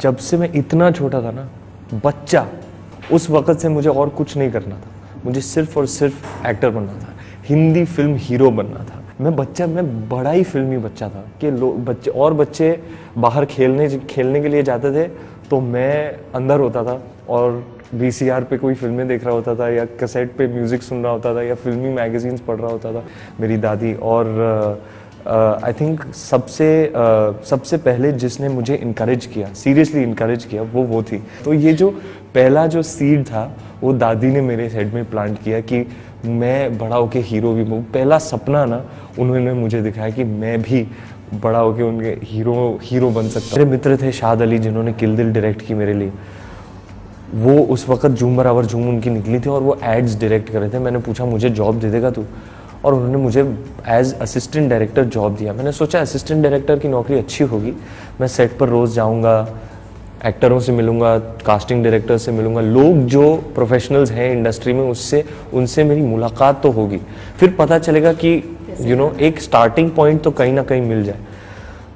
जब से मैं इतना छोटा था ना, बच्चा, उस वक़्त से मुझे और कुछ नहीं करना था, मुझे सिर्फ और सिर्फ एक्टर बनना था, हिंदी फिल्म हीरो बनना था। मैं बड़ा ही फिल्मी बच्चा था कि बच्चे बाहर खेलने के लिए जाते थे तो मैं अंदर होता था और वीसीआर पे कोई फिल्में देख रहा होता था या कैसेट पे म्यूज़िक सुन रहा होता था या फिल्मी मैगजीन्स पढ़ रहा होता था। मेरी दादी और आई थिंक सबसे पहले जिसने मुझे इनकरेज किया, सीरियसली इनकरेज किया, वो थी। तो ये जो पहला जो सीड था वो दादी ने मेरे हेड में प्लांट किया कि मैं बड़ा होके हीरो भी बनूं। पहला सपना ना उन्होंने मुझे दिखाया कि मैं भी बड़ा होके उनके हीरो बन सकता। मेरे मित्र थे शाद अली जिन्होंने किल दिल डायरेक्ट की मेरे लिए। वो उस वक्त झूम बराबर झूम उनकी निकली थी और वो एड्स डायरेक्ट कर रहे थे। मैंने पूछा मुझे जॉब दे देगा तू, और उन्होंने मुझे एज असिस्टेंट डायरेक्टर जॉब दिया। मैंने सोचा असिस्टेंट डायरेक्टर की नौकरी अच्छी होगी, मैं सेट पर रोज़ जाऊंगा, एक्टरों से मिलूंगा, कास्टिंग डायरेक्टर से मिलूंगा, लोग जो प्रोफेशनल्स हैं इंडस्ट्री में उनसे मेरी मुलाकात तो होगी, फिर पता चलेगा कि एक स्टार्टिंग पॉइंट तो कहीं ना कहीं मिल जाए।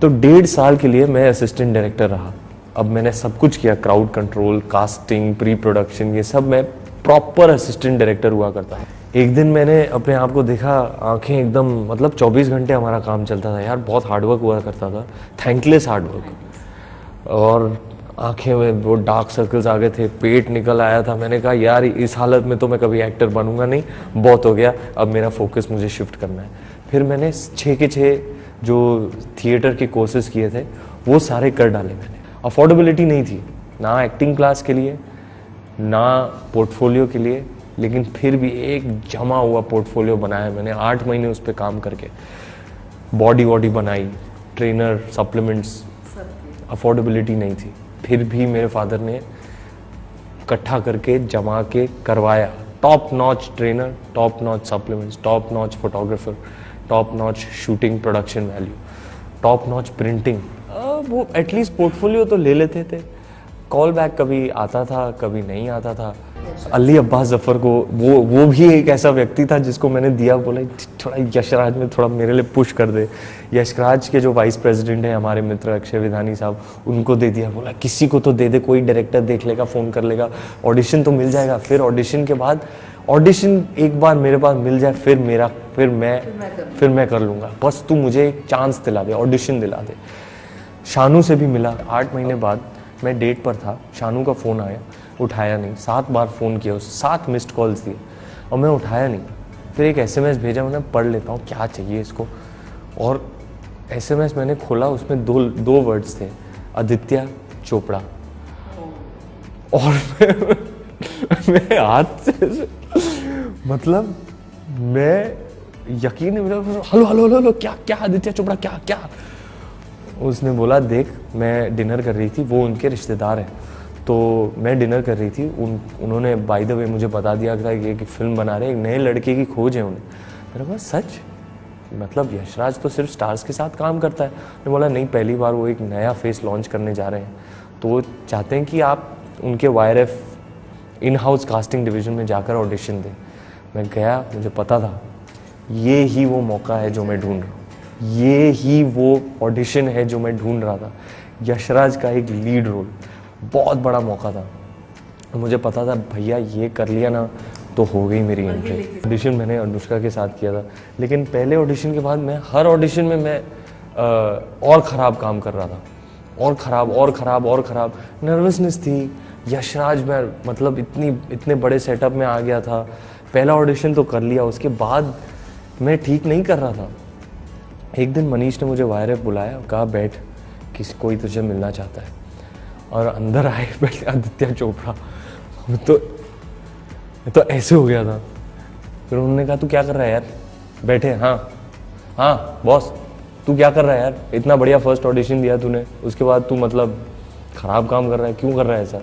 तो 1.5 साल के लिए मैं असिस्टेंट डायरेक्टर रहा। अब मैंने सब कुछ किया, crowd control, casting, pre production, ये सब मैं प्रॉपर असिस्टेंट डायरेक्टर हुआ करता है। एक दिन मैंने अपने आप को देखा, आंखें एकदम, मतलब 24 घंटे हमारा काम चलता था यार, बहुत हार्डवर्क हुआ करता था, थैंकलेस हार्डवर्क, और आंखें में वो डार्क सर्कल्स आ गए थे, पेट निकल आया था। मैंने कहा यार इस हालत में तो मैं कभी एक्टर बनूंगा नहीं, बहुत हो गया, अब मेरा फोकस मुझे शिफ्ट करना है। फिर मैंने 6 के 6 जो थिएटर के कोर्सेज किए थे वो सारे कर डाले मैंने। अफोर्डेबिलिटी नहीं थी ना एक्टिंग क्लास के लिए ना पोर्टफोलियो के लिए, लेकिन फिर भी एक जमा हुआ पोर्टफोलियो बनाया मैंने। 8 महीने उस पर काम करके बॉडी बनाई, ट्रेनर, सप्लीमेंट्स, अफोर्डेबिलिटी नहीं थी, फिर भी मेरे फादर ने इकट्ठा करके जमा के करवाया। Top notch trainer, top notch supplements, top notch photographer, top notch shooting production value, top notch printing. वो एटलीस्ट पोर्टफोलियो तो ले लेते थे। कॉल बैक कभी आता था कभी नहीं आता था। अली अब्बास जफर को, वो भी एक ऐसा व्यक्ति था जिसको मैंने दिया, बोला थोड़ा यशराज में थोड़ा मेरे लिए पुश कर दे। यशराज के जो वाइस प्रेसिडेंट हैं हमारे मित्र अक्षय विधानी साहब, उनको दे दिया, बोला किसी को तो दे दे, कोई डायरेक्टर देख लेगा, फ़ोन कर लेगा, ऑडिशन तो मिल जाएगा। फिर ऑडिशन के बाद, ऑडिशन एक बार मेरे पास मिल जाए फिर मैं कर लूँगा, बस तू मुझे एक चांस दिला दे, ऑडिशन दिला दे। शानू से भी मिला। 8 महीने बाद मैं डेट पर था, शानू का फ़ोन आया, उठाया नहीं। 7 बार फ़ोन किया, उसे 7 मिस्ड कॉल्स दिए और मैं उठाया नहीं। फिर एक एसएमएस भेजा, मैंने पढ़ लेता हूँ क्या चाहिए इसको, और एसएमएस मैंने खोला, उसमें दो वर्ड्स थे, आदित्य चोपड़ा। और मैं हाथ से, मतलब मैं यकीन नहीं, मतलब हेलो क्या आदित्य चोपड़ा, क्या। उसने बोला देख मैं डिनर कर रही थी, वो उनके रिश्तेदार हैं, तो मैं डिनर कर रही थी, उन्होंने बाय द वे मुझे बता दिया था कि एक फिल्म बना रहे हैं, एक नए लड़के की खोज है उन्हें। मैंने कहा सच, मतलब यशराज तो सिर्फ स्टार्स के साथ काम करता है। मैंने बोला नहीं, पहली बार वो एक नया फेस लॉन्च करने जा रहे हैं, तो वो चाहते हैं कि आप उनके YRF in house casting division में जाकर ऑडिशन दें। मैं गया, मुझे पता था ये ही वो मौका है जो मैं ढूंढ रहा हूँ, ये ही वो ऑडिशन है जो मैं ढूंढ रहा था। यशराज का एक लीड रोल, बहुत बड़ा मौका था। मुझे पता था भैया ये कर लिया ना तो हो गई मेरी एंट्री। ऑडिशन मैंने अनुष्का के साथ किया था, लेकिन पहले ऑडिशन के बाद मैं हर ऑडिशन में मैं और ख़राब काम कर रहा था, और ख़राब। नर्वसनेस थी। यशराज में मतलब इतने बड़े सेटअप में आ गया था। पहला ऑडिशन तो कर लिया, उसके बाद मैं ठीक नहीं कर रहा था। एक दिन मनीष ने मुझे YRF बुलाया, कहा बैठ, कोई तुझे मिलना चाहता है। और अंदर आए बैठे आदित्य चोपड़ा, तो ऐसे हो गया था। फिर उन्होंने कहा तू क्या कर रहा है यार, बैठे। हाँ बॉस, तू क्या कर रहा है यार, इतना बढ़िया फर्स्ट ऑडिशन दिया तूने, उसके बाद तू मतलब ख़राब काम कर रहा है, क्यों कर रहा है ऐसा?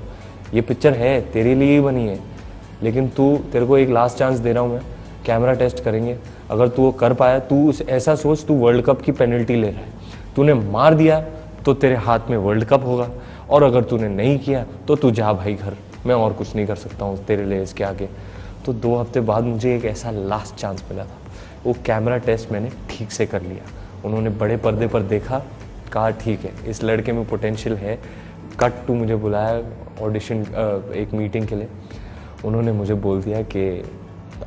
ये पिक्चर है तेरे लिए ही बनी है, लेकिन तेरे को एक लास्ट चांस दे रहा हूँ मैं, कैमरा टेस्ट करेंगे, अगर तू वो कर पाया, तू ऐसा सोच तू वर्ल्ड कप की पेनल्टी ले रहा है, तूने मार दिया तो तेरे हाथ में वर्ल्ड कप होगा, और अगर तूने नहीं किया तो तू जा भाई घर, मैं और कुछ नहीं कर सकता हूँ तेरे लिए इसके आगे। तो 2 हफ्ते बाद मुझे एक ऐसा लास्ट चांस मिला था, वो कैमरा टेस्ट मैंने ठीक से कर लिया। उन्होंने बड़े पर्दे पर देखा, कहा ठीक है इस लड़के में पोटेंशियल है, कट टू मुझे बुलाया ऑडिशन एक मीटिंग के लिए। उन्होंने मुझे बोल दिया कि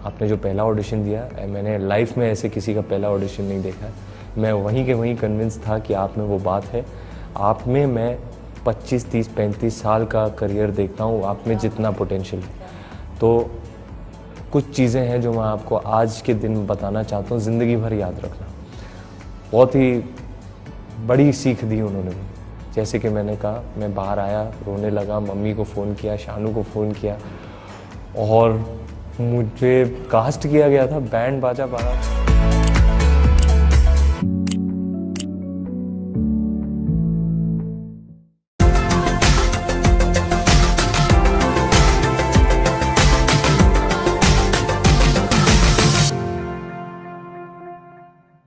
आपने जो पहला ऑडिशन दिया, मैंने लाइफ में ऐसे किसी का पहला ऑडिशन नहीं देखा है। मैं वहीं के वहीं कन्विंस था कि आप में वो बात है, आप में मैं 25, 30, 35 साल का करियर देखता हूँ, आप में जितना पोटेंशियल है। तो कुछ चीज़ें हैं जो मैं आपको आज के दिन बताना चाहता हूँ, ज़िंदगी भर याद रखना। बहुत ही बड़ी सीख दी उन्होंने मुझे। जैसे कि मैंने कहा, मैं बाहर आया, रोने लगा, मम्मी को फ़ोन किया, शानू को फ़ोन किया, और मुझे कास्ट किया गया था, बैंड बाजा बारा।